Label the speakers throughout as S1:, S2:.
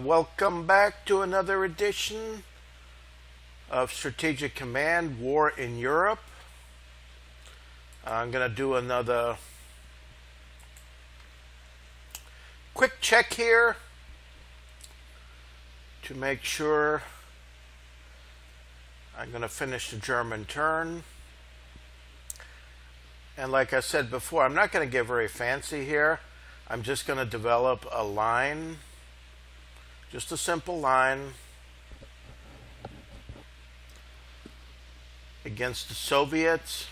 S1: Welcome back to another edition of Strategic Command, War in Europe. I'm going to do another quick check here to make sure I'm going to finish the German turn. And like I said before, I'm not going to get very fancy here. I'm just going to develop a line, just a simple line against the Soviets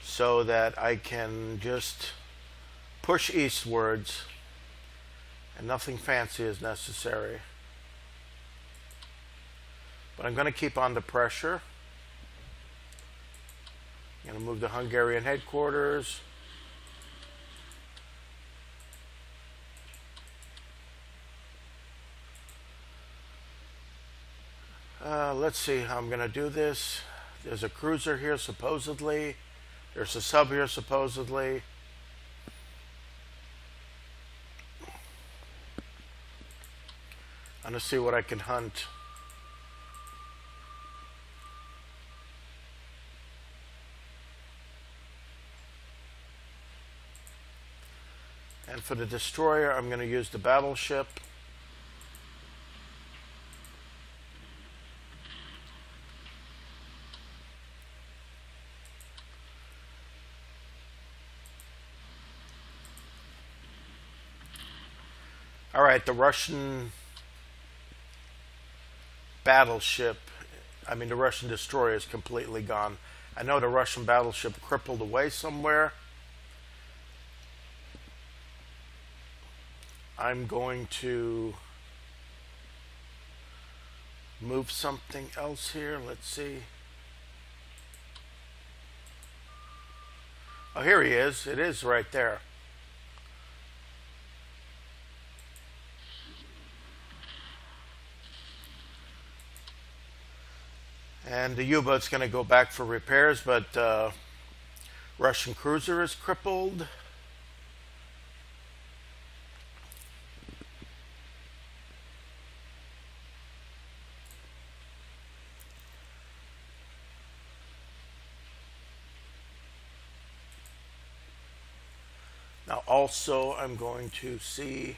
S1: so that I can just push eastwards and nothing fancy is necessary. But I'm going to keep on the pressure. I'm going to move the Hungarian headquarters. Let's see how I'm going to do this. There's a cruiser here, supposedly. There's a sub here, supposedly. I'm going to see what I can hunt. And for the destroyer, I'm going to use the battleship. All right, the Russian battleship, the Russian destroyer is completely gone. I know the Russian battleship crippled away somewhere. I'm going to move something else here. Let's see. Oh, here he is. It is right there. And the U-boat's going to go back for repairs, but Russian cruiser is crippled. Now also I'm going to see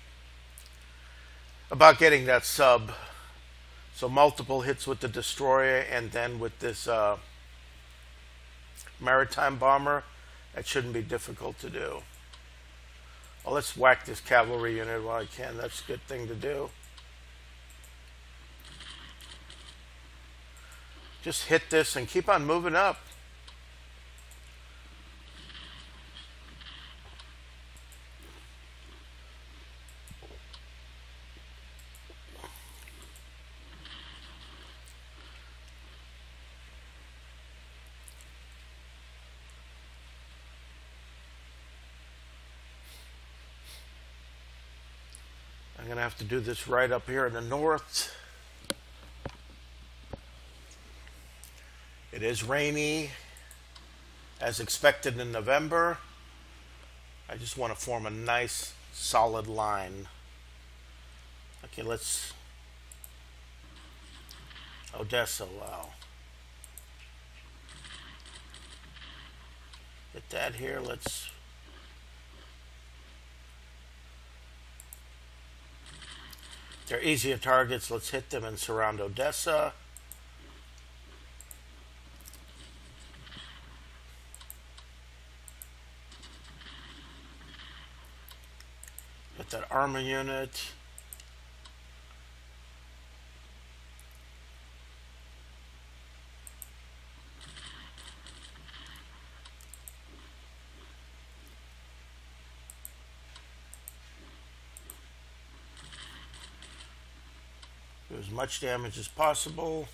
S1: about getting that sub. So multiple hits with the destroyer and then with this maritime bomber. That shouldn't be difficult to do. Well, let's whack this cavalry unit while I can. That's a good thing to do. Just hit this and keep on moving up. I'm going to have to do this right up here in the north. It is rainy, as expected in November. I just want to form a nice, solid line. Okay, let's... Odessa, wow. Get that here, let's... They're easier targets. Let's hit them and surround Odessa. Hit that armor unit. Do as much damage as possible.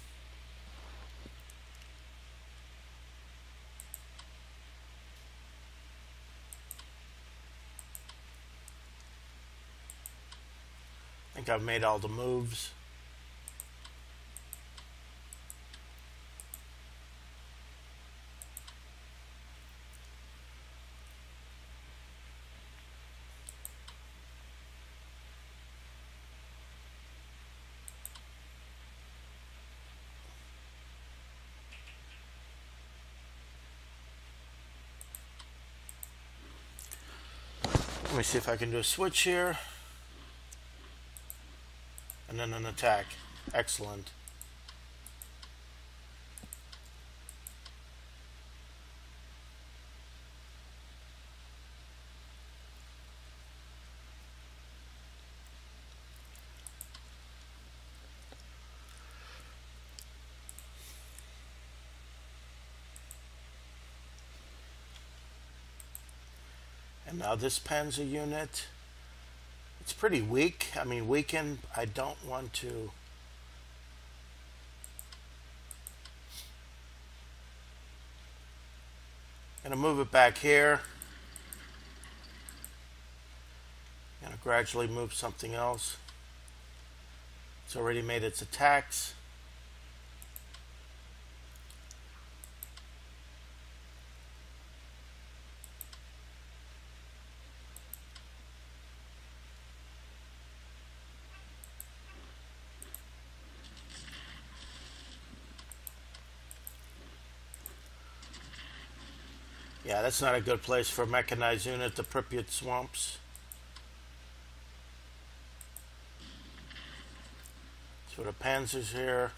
S1: I think I've made all the moves. me see if I can do a switch here. And then an attack. Excellent. And now this Panzer unit, it's pretty weak. I mean, weakened. I don't want to. I'm going to move it back here. I'm going to gradually move something else. It's already made its attacks. Yeah, that's not a good place for a mechanized unit, the Pripyat swamps. So the panzers here.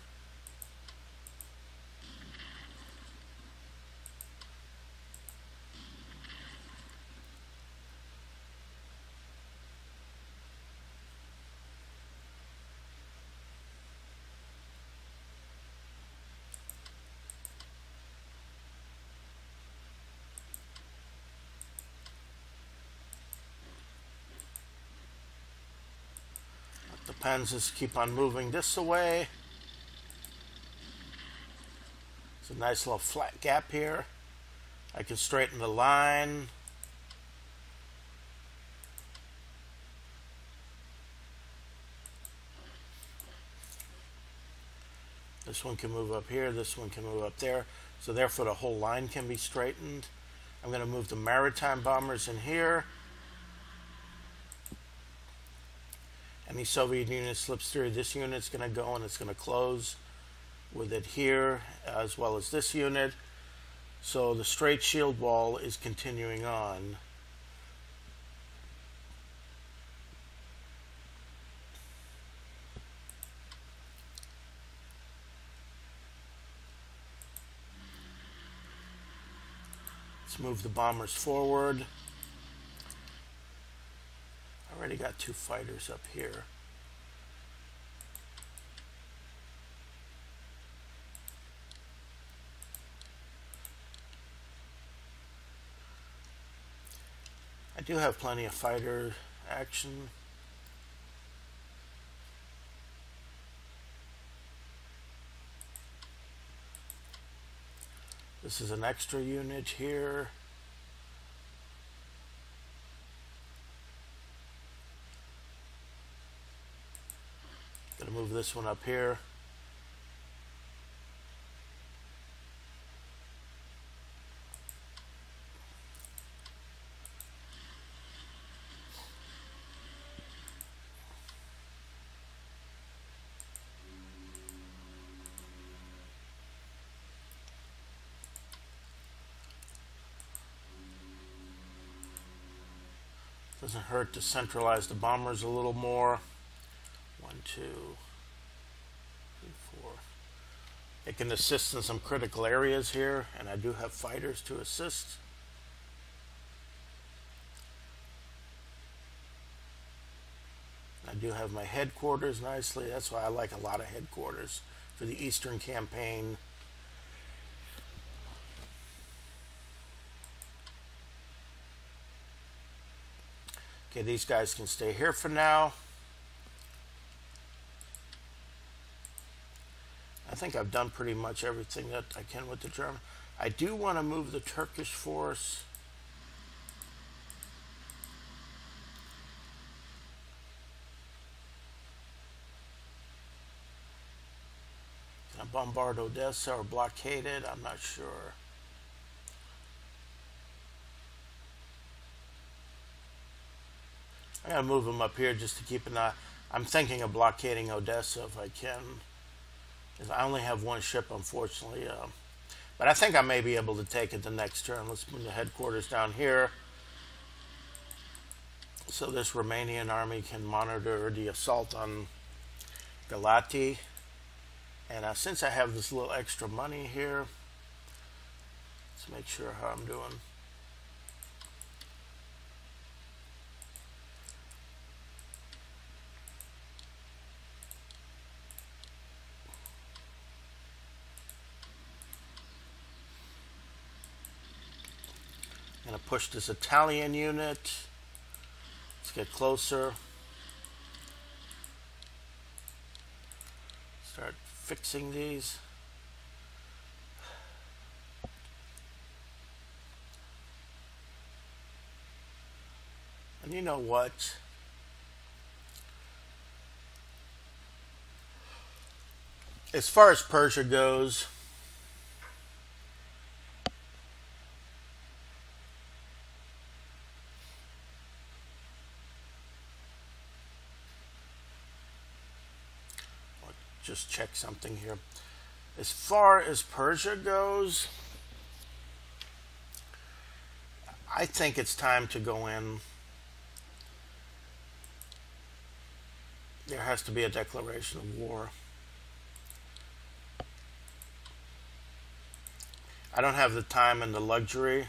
S1: The panzers keep on moving this away. It's a nice little flat gap here. I can straighten the line. This one can move up here, this one can move up there. So therefore the whole line can be straightened. I'm going to move the maritime bombers in here. Any Soviet unit slips through, this unit's going to go and it's going to close with it here, as well as this unit. So the straight shield wall is continuing on. Let's move the bombers forward. Already got two fighters up here. I do have plenty of fighter action. This is an extra unit here. Gonna move this one up here. Doesn't hurt to centralize the bombers a little more. 1, 2, 3, 4. It can assist in some critical areas here, and I do have fighters to assist. I do have my headquarters nicely. That's why I like a lot of headquarters for the Eastern campaign. Okay, these guys can stay here for now. I think I've done pretty much everything that I can with the German. I do want to move the Turkish force. Can I bombard Odessa or blockade it? I'm not sure. I'm going to move them up here just to keep an eye. I'm thinking of blockading Odessa if I can. I only have one ship, unfortunately. But I think I may be able to take it the next turn. Let's move the headquarters down here. So this Romanian army can monitor the assault on Galati. And since I have this little extra money here, let's make sure how I'm doing. I'm going to push this Italian unit. Let's get closer. Start fixing these. And you know what? As far as Persia goes, I'll just check something here. As far as Persia goes, I think it's time to go in. There has to be a declaration of war. I don't have the time and the luxury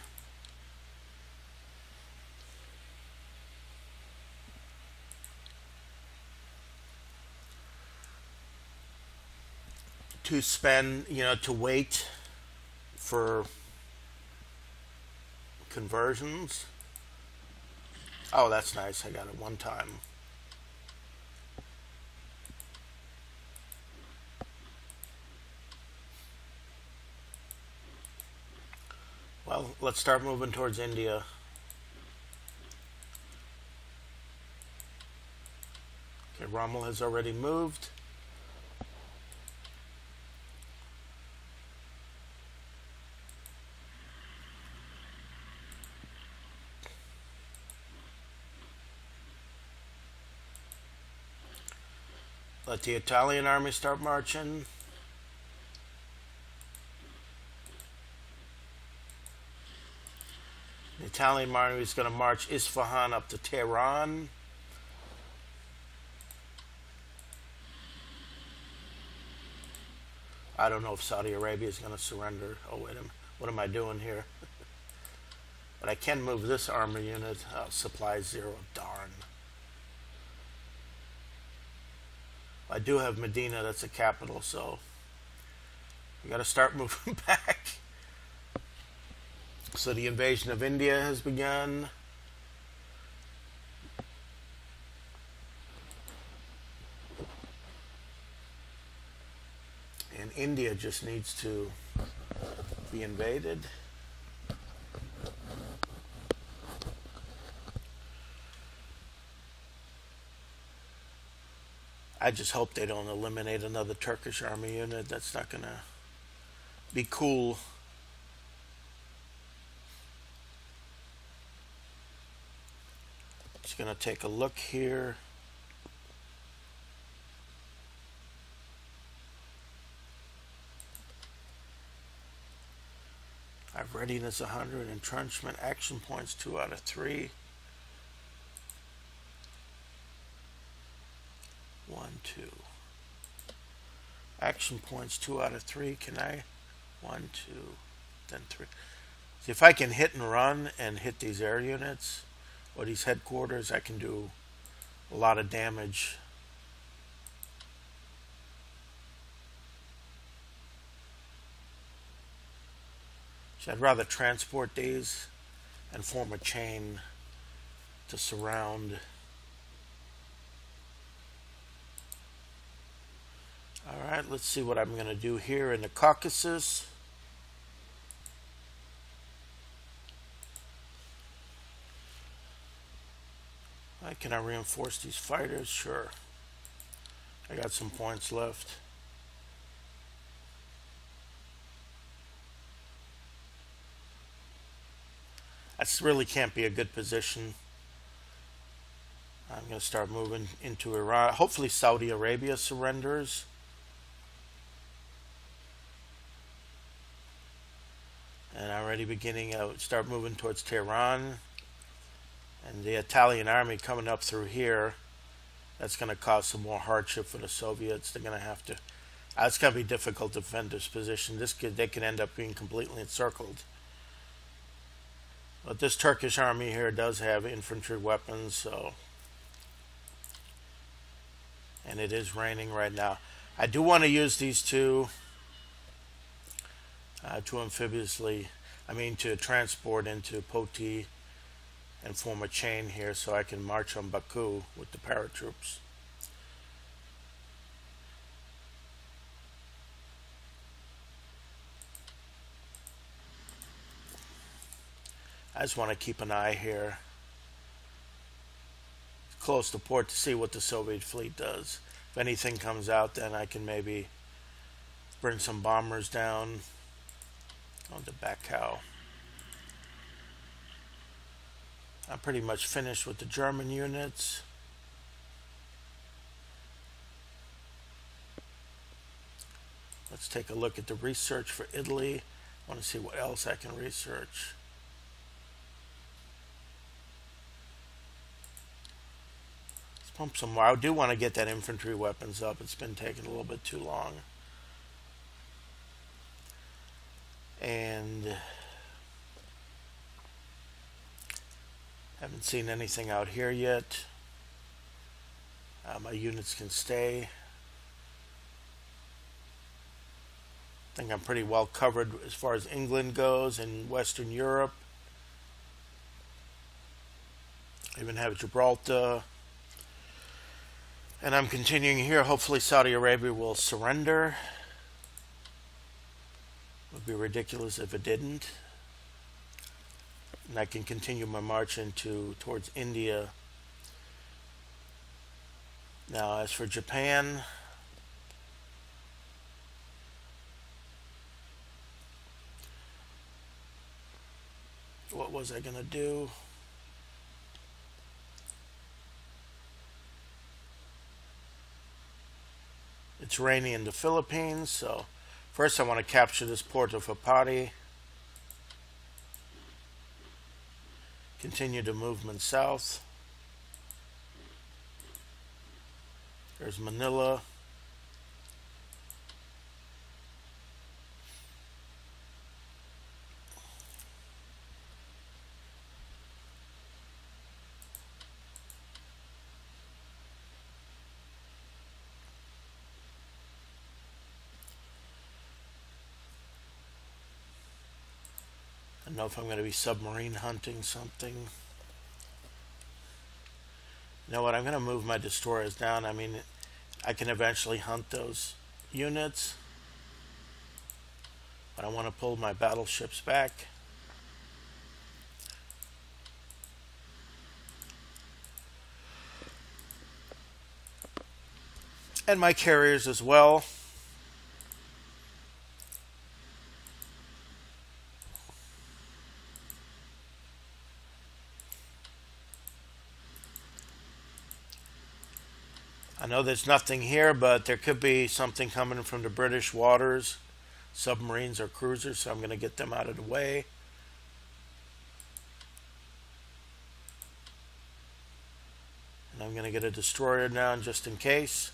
S1: to spend, to wait for conversions. Oh, that's nice. I got it one time. Well, let's start moving towards India. Okay, Rommel has already moved. Let the Italian army start marching. The Italian army is going to march Isfahan up to Tehran. I don't know if Saudi Arabia is going to surrender. Oh, wait a minute. What am I doing here? But I can move this armor unit. Supply 0. Darn. I do have Medina. That's a capital, so we got to start moving back. So the invasion of India has begun. And India just needs to be invaded. I just hope they don't eliminate another Turkish army unit. That's not going to be cool. Just going to take a look here. I have readiness 100, entrenchment, action points 2 out of 3. 1, 2. Action points 2 out of 3. Can I? 1, 2, then 3. See, if I can hit and run and hit these air units or these headquarters, I can do a lot of damage. So I'd rather transport these and form a chain to surround. Alright, let's see what I'm going to do here in the Caucasus. Can I reinforce these fighters? Sure. I got some points left. That really can't be a good position. I'm going to start moving into Iran. Hopefully Saudi Arabia surrenders. And I'm already beginning to start moving towards Tehran. And the Italian army coming up through here, that's going to cause some more hardship for the Soviets. They're going to have to. It's going to be difficult to defend this position. They could end up being completely encircled. But this Turkish army here does have infantry weapons, so. And it is raining right now. I do want to use these two to transport into Poti and form a chain here so I can march on Baku with the paratroops. I just want to keep an eye here close to port to see what the Soviet fleet does. If anything comes out, then I can maybe bring some bombers down on the Baku. I'm pretty much finished with the German units. Let's take a look at the research for Italy. I want to see what else I can research. Let's pump some more. I do want to get that infantry weapons up. It's been taking a little bit too long. And haven't seen anything out here yet. My units can stay. I think I'm pretty well covered as far as England goes and Western Europe. I even have Gibraltar. And I'm continuing here. Hopefully Saudi Arabia will surrender. It would be ridiculous if it didn't. And I can continue my march towards India. Now, as for Japan, what was I going to do? It's rainy in the Philippines, so first I want to capture this port of Apati. Continue the movement south. There's Manila. I don't know if I'm going to be submarine hunting something. You know what? I'm going to move my destroyers down. I mean, I can eventually hunt those units, but I want to pull my battleships back. And my carriers as well. I know there's nothing here, but there could be something coming from the British waters, submarines or cruisers, so I'm going to get them out of the way. And I'm going to get a destroyer down just in case.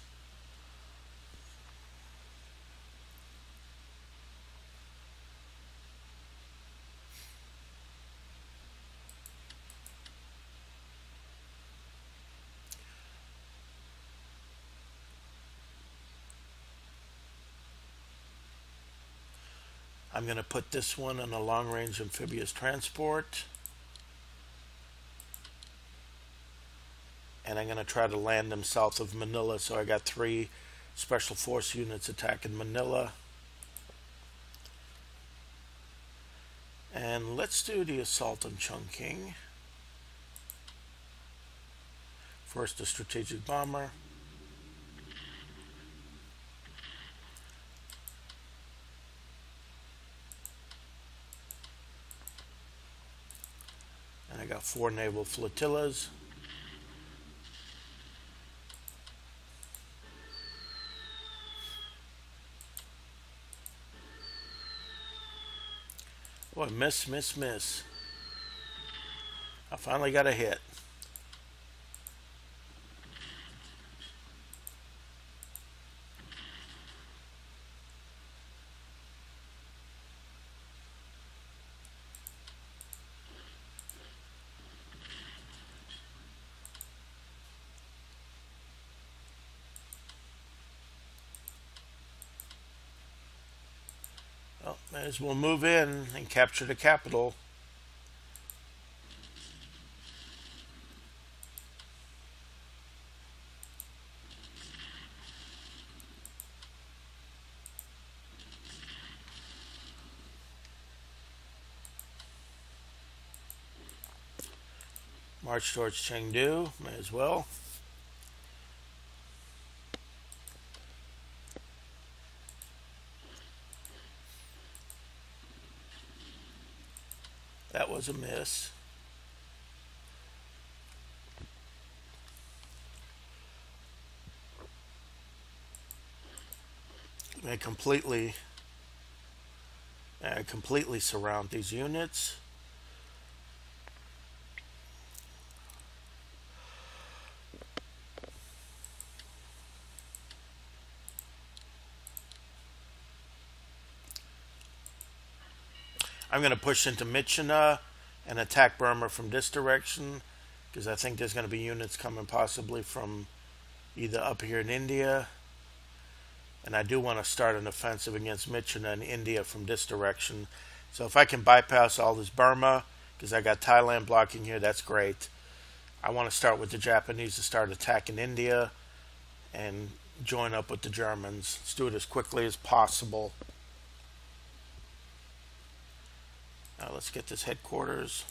S1: I'm going to put this one on a long-range amphibious transport. And I'm going to try to land them south of Manila. So I got 3 special force units attacking Manila. And let's do the assault on Chongqing. First, a strategic bomber. And I got 4 naval flotillas. Boy, miss. I finally got a hit. Well, may as well move in and capture the capital. March towards Chengdu, may as well. That was a miss. They completely surround these units. I'm going to push into Myitkyina and attack Burma from this direction, because I think there's going to be units coming possibly from either up here in India, and I do want to start an offensive against Myitkyina and India from this direction. So if I can bypass all this Burma, because I got Thailand blocking here, that's great. I want to start with the Japanese to start attacking India and join up with the Germans. Let's do it as quickly as possible. Now let's get this headquarters.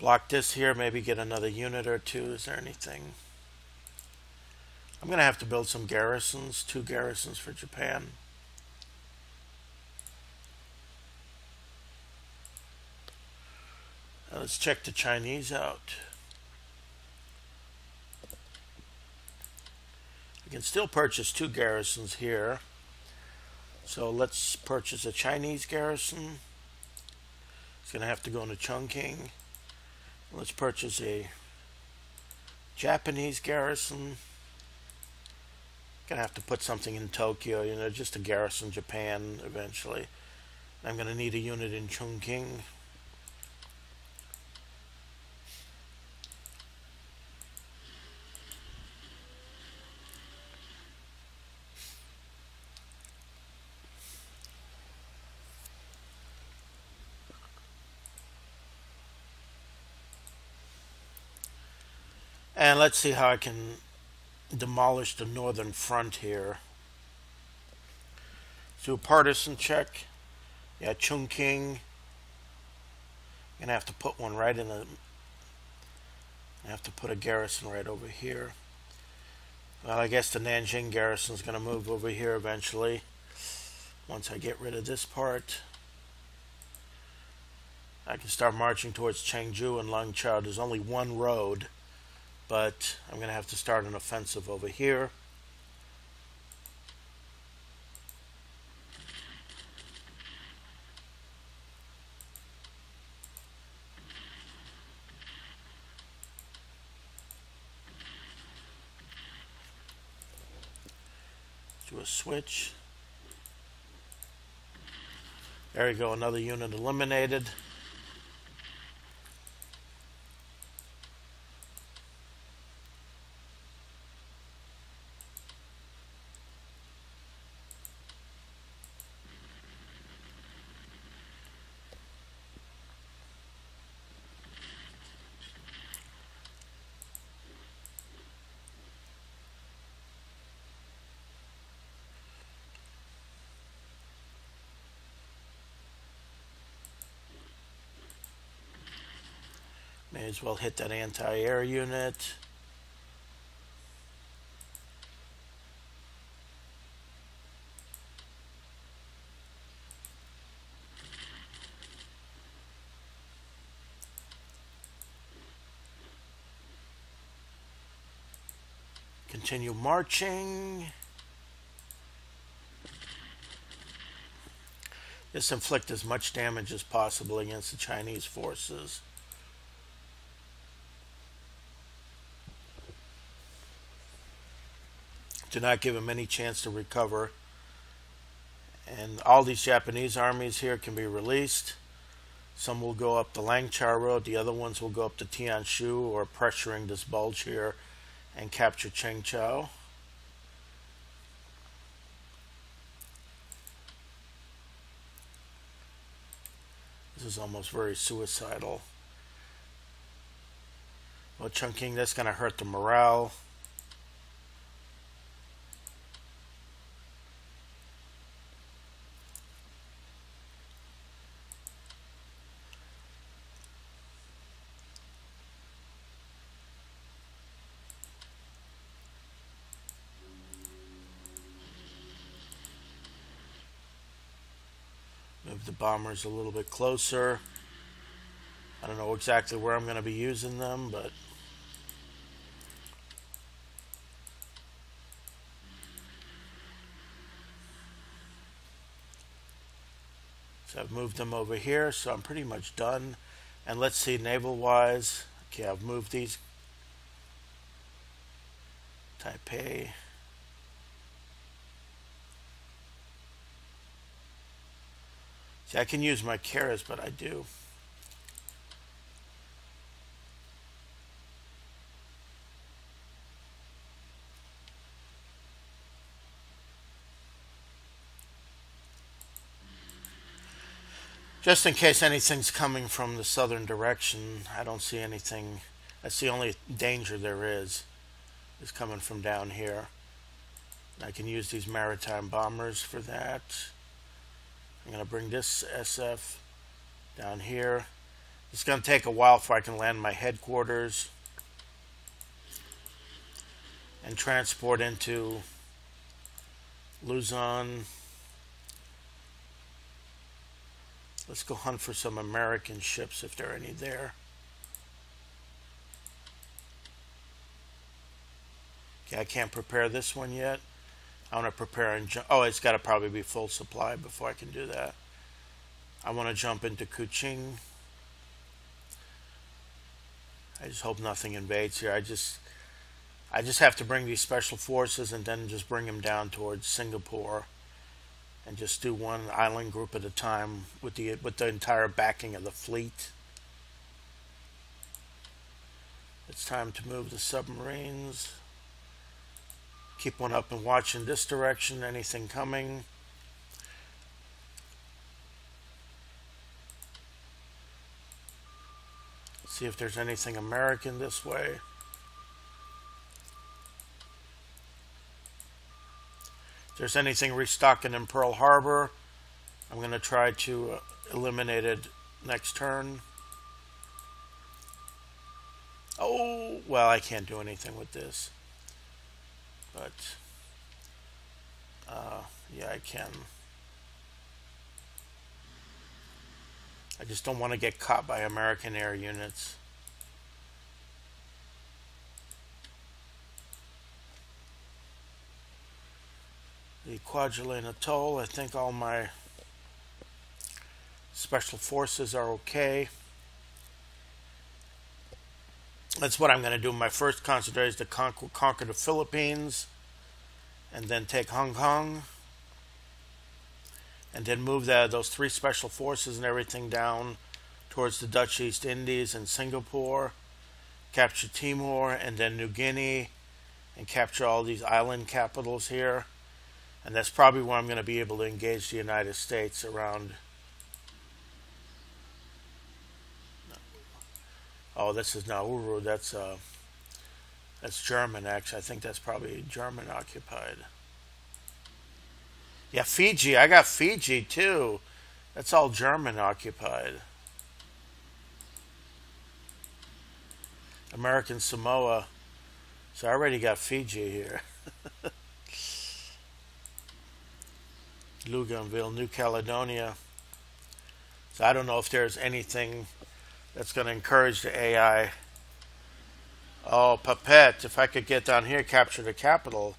S1: Block this here, maybe get another unit or two. Is there anything? I'm going to have to build some garrisons, 2 garrisons for Japan. Now let's check the Chinese out. We can still purchase 2 garrisons here. So let's purchase a Chinese garrison. It's going to have to go into Chongqing. Let's purchase a Japanese garrison. Gonna have to put something in Tokyo, you know, just to garrison Japan eventually. I'm gonna need a unit in Chongqing. And let's see how I can demolish the northern front here. Do a partisan check. Yeah, Chongqing. I'm gonna have to put one right in the. I have to put a garrison right over here. Well, I guess the Nanjing garrison is gonna move over here eventually. Once I get rid of this part, I can start marching towards Chengdu and Langchao. There's only one road, but I'm going to have to start an offensive over here. Do a switch. There we go, another unit eliminated. May as well hit that anti-air unit. continue marching. Just inflict as much damage as possible against the Chinese forces. Do not give them any chance to recover. And all these Japanese armies here can be released. Some will go up the Langcha Road. The other ones will go up to Tianshu, or pressuring this bulge here and capture Chengchao. This is almost very suicidal. Well, chunking this going to hurt the morale. Move the bombers a little bit closer. I don't know exactly where I'm going to be using them, but so I've moved them over here, so I'm pretty much done. And let's see, naval wise. Okay, I've moved these. Taipei. See, I can use my Karas, but I do. Just in case anything's coming from the southern direction, I don't see anything. That's the only danger there is coming from down here. I can use these maritime bombers for that. I'm going to bring this SF down here. It's going to take a while before I can land my headquarters and transport into Luzon. Let's go hunt for some American ships if there are any there. Okay, I can't prepare this one yet. I want to prepare and jump. Oh, it's got to probably be full supply before I can do that. I want to jump into Kuching. I just hope nothing invades here. I just have to bring these special forces and then just bring them down towards Singapore, and just do one island group at a time with the entire backing of the fleet. It's time to move the submarines. Keep one up and watch in this direction. Anything coming? See if there's anything American this way. If there's anything restocking in Pearl Harbor, I'm going to try to eliminate it next turn. Oh, well, I can't do anything with this. But, yeah, I can. I just don't want to get caught by American air units. The Kwajalein Atoll, I think all my special forces are okay. That's what I'm going to do. My first concentration is to conquer the Philippines, and then take Hong Kong, and then move those three special forces and everything down towards the Dutch East Indies and Singapore, capture Timor and then New Guinea, and capture all these island capitals here. And that's probably where I'm going to be able to engage the United States around. Oh, this is Nauru. That's German, actually. I think that's probably German occupied. Yeah, Fiji. I got Fiji too. That's all German occupied. American Samoa. So I already got Fiji here. Luganville, New Caledonia. So I don't know if there's anything that's going to encourage the AI Oh, Papet, if I could get down here, capture the capital,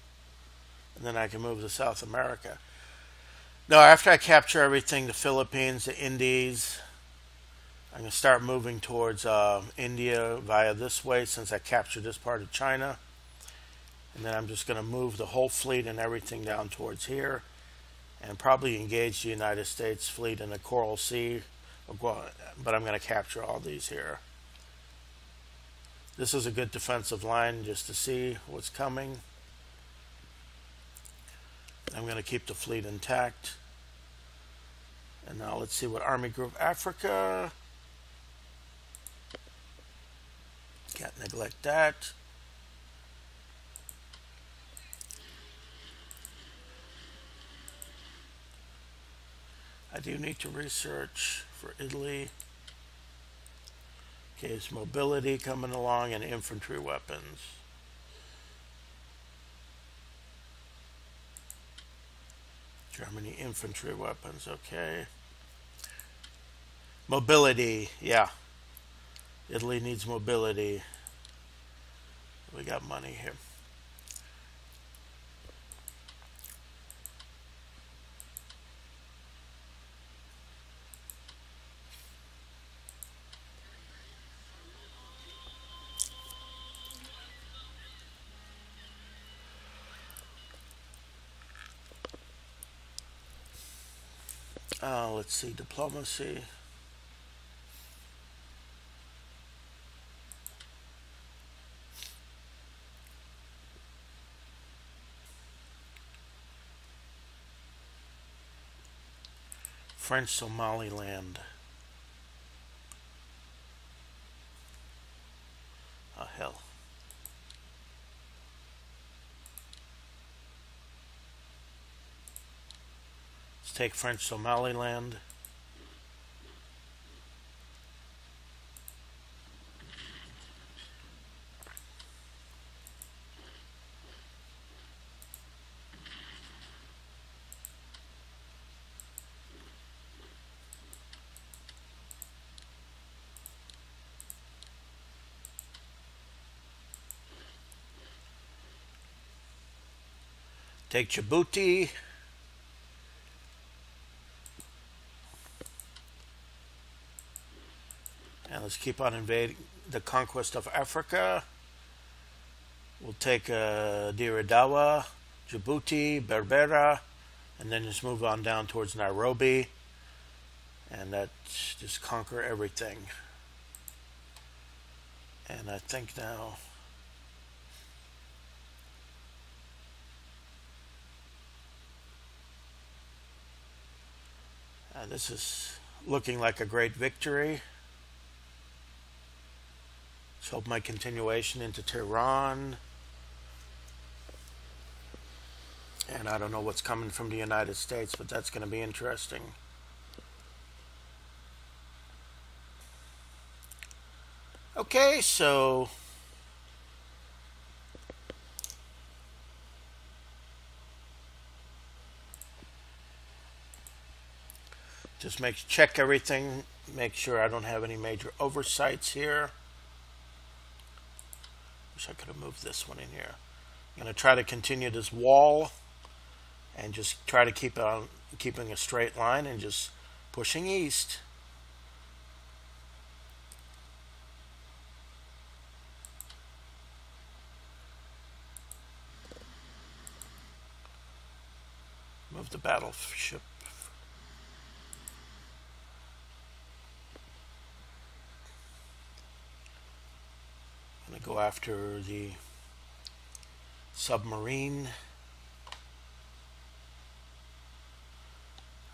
S1: and then I can move to South America. No, after I capture everything, the Philippines, the Indies, I'm going to start moving towards India via this way since I captured this part of China. And then I'm just going to move the whole fleet and everything down towards here and probably engage the United States fleet in the Coral Sea. But I'm going to capture all these here. This is a good defensive line just to see what's coming. I'm going to keep the fleet intact. And now let's see what Army Group Africa. Can't neglect that. I do need to research for Italy. Okay, it's mobility coming along and infantry weapons. Germany infantry weapons, okay. Mobility, yeah. Italy needs mobility. We got money here. Let's see, diplomacy. French Somaliland. Oh, hell. Let's take French Somaliland. Take Djibouti. And let's keep on invading the conquest of Africa. We'll take Diradawa, Djibouti, Berbera, and then just move on down towards Nairobi. And that's just conquer everything. And I think now this is looking like a great victory. Let's hope my continuation into Tehran. And I don't know what's coming from the United States, but that's going to be interesting. Okay, so just check everything, make sure I don't have any major oversights here. Wish I could have moved this one in here. I'm going to try to continue this wall and just try to keep on keeping a straight line and just pushing east. Move the battleship. I'm going to go after the submarine.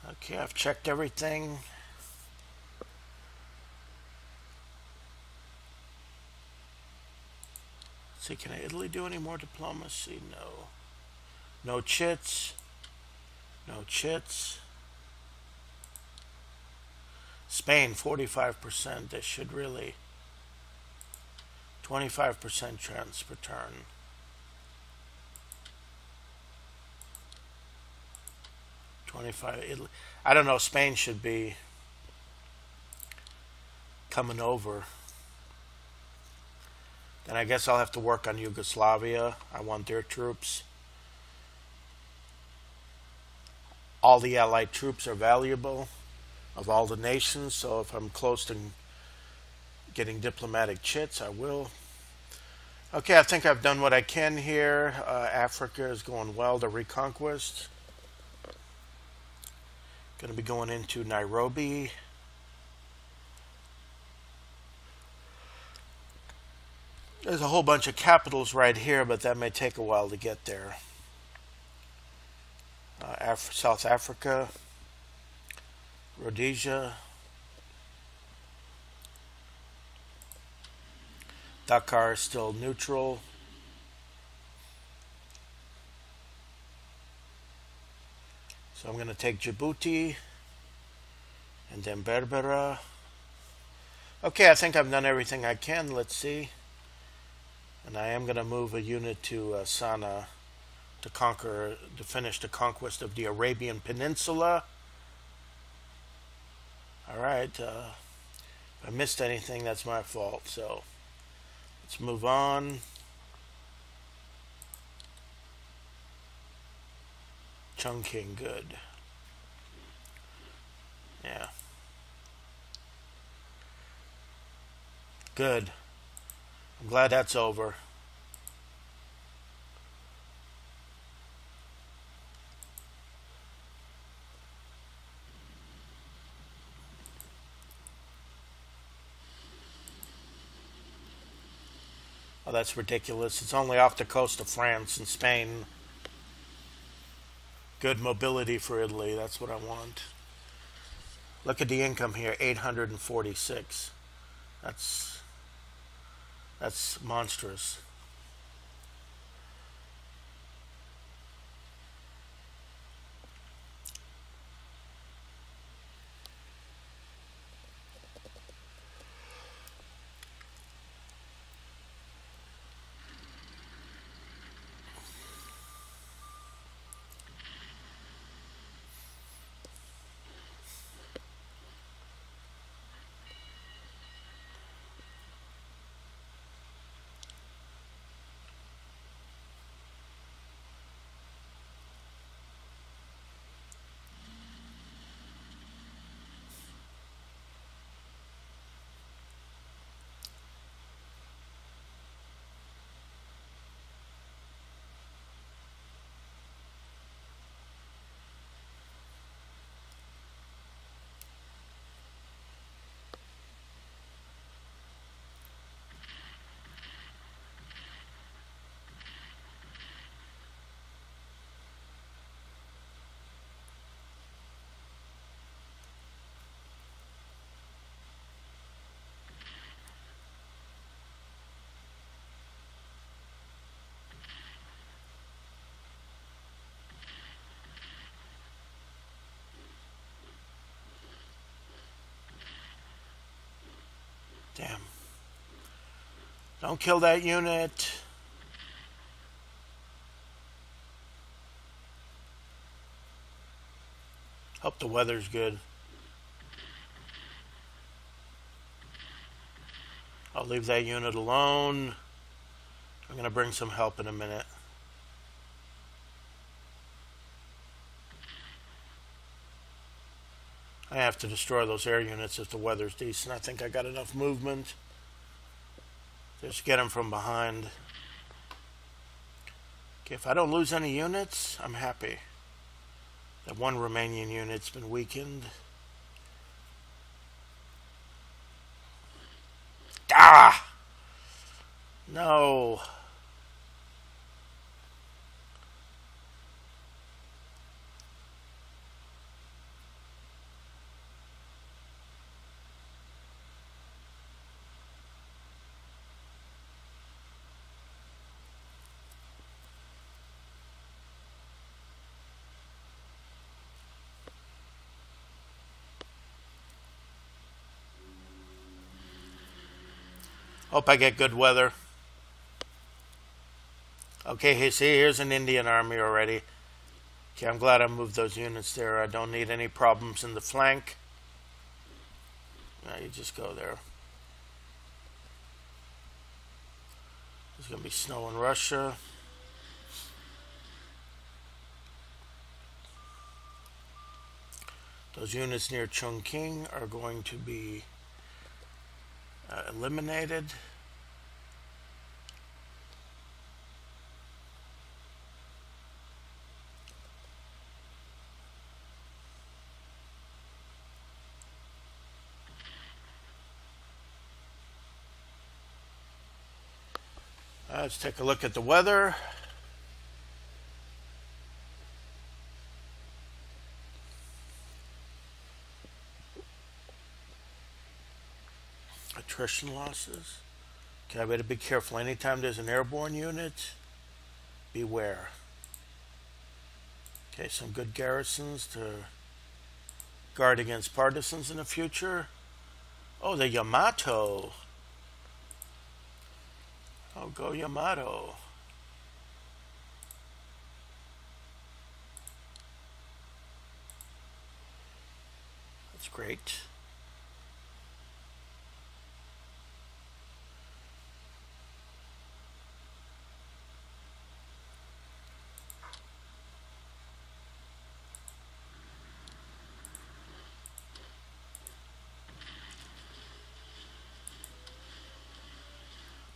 S1: Okay, I've checked everything. Let's see, can Italy do any more diplomacy? No. No chits. No chits. Spain, 45%. They should really. 25% chance per turn. Italy. I don't know. Spain should be coming over. Then I guess I'll have to work on Yugoslavia. I want their troops. All the Allied troops are valuable of all the nations, so if I'm close to getting diplomatic chits, I will. Okay, I think I've done what I can here. Africa is going well to reconquest. Going to be going into Nairobi. There's a whole bunch of capitals right here, but that may take a while to get there. South Africa, Rhodesia, Dakar is still neutral. So I'm going to take Djibouti and then Berbera. Okay, I think I've done everything I can. Let's see. And I am going to move a unit to Sana'a to finish the conquest of the Arabian Peninsula. Alright, if I missed anything, that's my fault. So, let's move on. Chungking, good. Yeah. Good. I'm glad that's over. Oh, that's ridiculous. It's only off the coast of France and Spain. Good mobility for Italy. That's what I want. Look at the income here, 846. That's monstrous. Damn. Don't kill that unit. Hope the weather's good. I'll leave that unit alone. I'm going to bring some help in a minute. I have to destroy those air units if the weather's decent. I think I got enough movement. Just get them from behind. Okay, if I don't lose any units, I'm happy. That one Romanian unit's been weakened. Ah! No. Hope I get good weather. Okay, see, here's an Indian army already. Okay, I'm glad I moved those units there. I don't need any problems in the flank. Now you just go there. There's going to be snow in Russia. Those units near Chongqing are going to be eliminated. Let's take a look at the weather. Attrition losses. Okay, I better be careful. Anytime there's an airborne unit, beware. Okay, some good garrisons to guard against partisans in the future. Oh, the Yamato. Oh, go Yamato. That's great.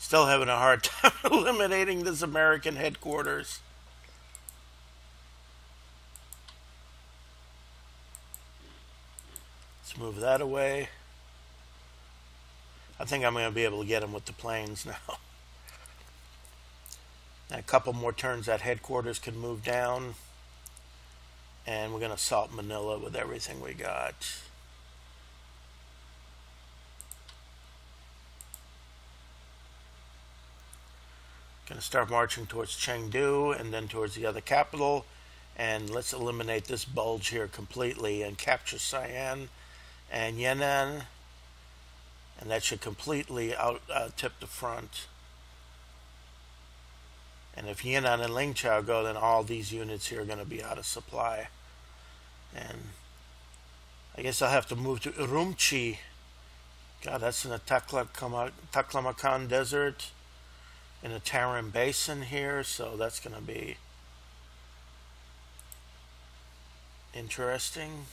S1: Still having a hard time eliminating this American headquarters. Let's move that away. I think I'm going to be able to get him with the planes now. And a couple more turns, that headquarters can move down. And we're going to assault Manila with everything we got. Going to start marching towards Chengdu and then towards the other capital. And let's eliminate this bulge here completely and capture Sian and Yan'an. And that should completely tip the front. And if Yan'an and Lingqiao go, then all these units here are going to be out of supply. And I guess I'll have to move to Urumqi. God, that's in the Taklamakan Desert. In the Tarim Basin here, so that's going to be interesting.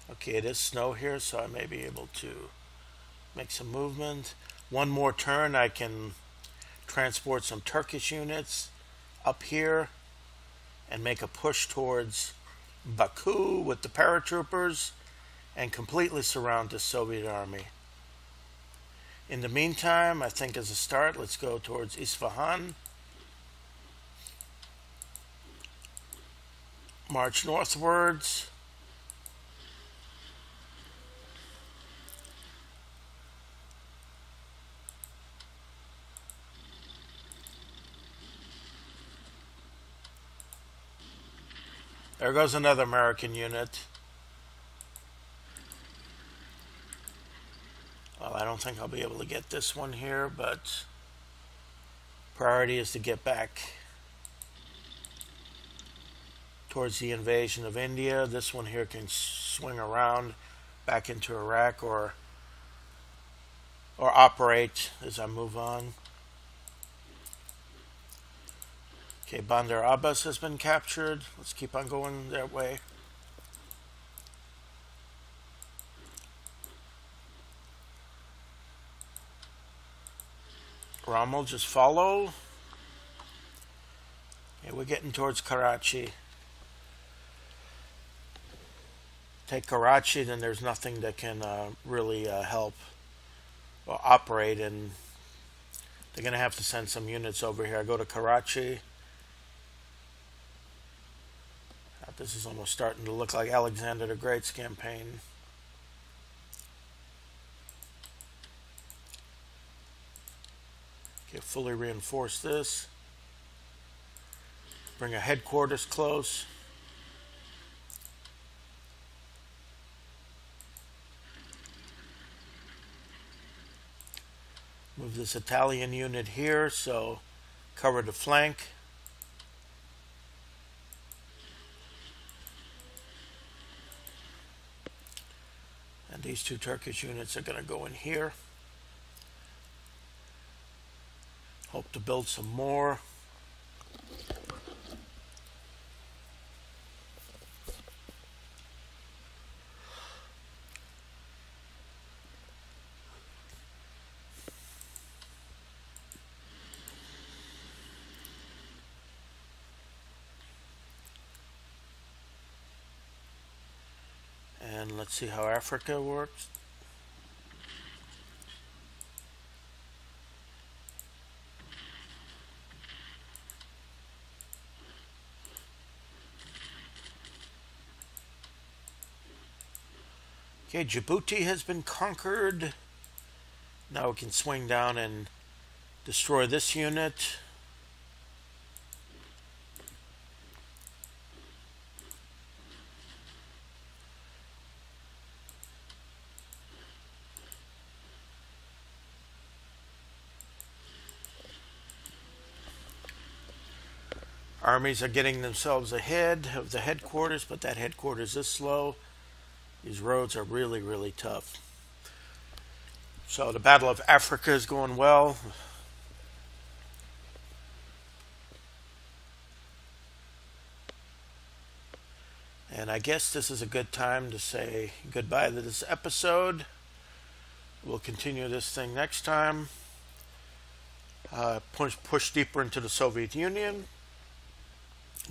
S1: Okay, it is snow here, so I may be able to make some movement. One more turn, I can transport some Turkish units up here and make a push towards Baku with the paratroopers and completely surround the Soviet army. In the meantime, I think as a start, let's go towards Isfahan. March northwards. There goes another American unit. Well, I don't think I'll be able to get this one here, but priority is to get back towards the invasion of India. This one here can swing around back into Iraq or operate as I move on. Okay, Bandar Abbas has been captured. Let's keep on going that way. Rommel, just follow. Okay, we're getting towards Karachi. Take Karachi, then there's nothing that can really help or operate, and they're going to have to send some units over here. I go to Karachi. This is almost starting to look like Alexander the Great's campaign. Okay, fully reinforce this. Bring a headquarters close. Move this Italian unit here, so cover the flank. And these two Turkish units are going to go in here. Hope to build some more. And let's see how Africa works. Okay, Djibouti has been conquered. Now we can swing down and destroy this unit. Armies are getting themselves ahead of the headquarters, but that headquarters is slow. These roads are really, really tough. So the Battle of Africa is going well. And I guess this is a good time to say goodbye to this episode. We'll continue this thing next time. Push deeper into the Soviet Union.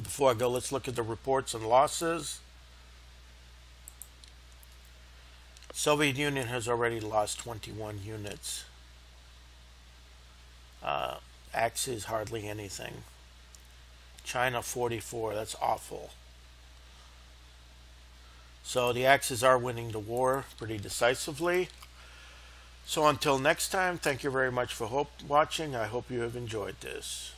S1: Before I go, let's look at the reports and losses. Soviet Union has already lost 21 units. Axis hardly anything. China 44, that's awful. So the Axis are winning the war pretty decisively. So until next time, thank you very much for watching. I hope you have enjoyed this.